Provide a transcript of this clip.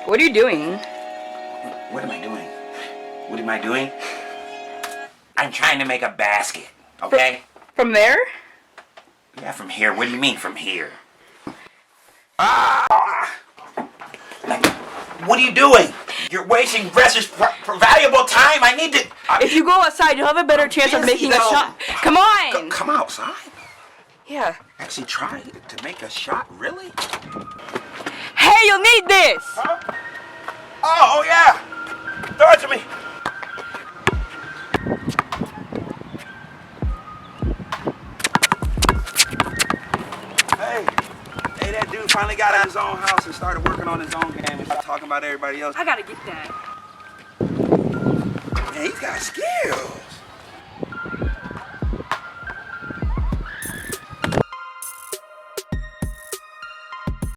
What are you doing? What am I doing? What am I doing? I'm trying to make a basket, okay? From there? Yeah, from here. What do you mean from here? Ah! What are you doing? You're wasting precious, valuable time. I need to... If you go outside, you'll have a better chance of making a shot. Come on! Come outside? Yeah. Actually try to make a shot? Really? Hey, you'll need this! Huh? Oh, yeah! Throw it to me! Hey, that dude finally got out of his own house and started working on his own game and talking about everybody else. I gotta get that. Man, he's got skill.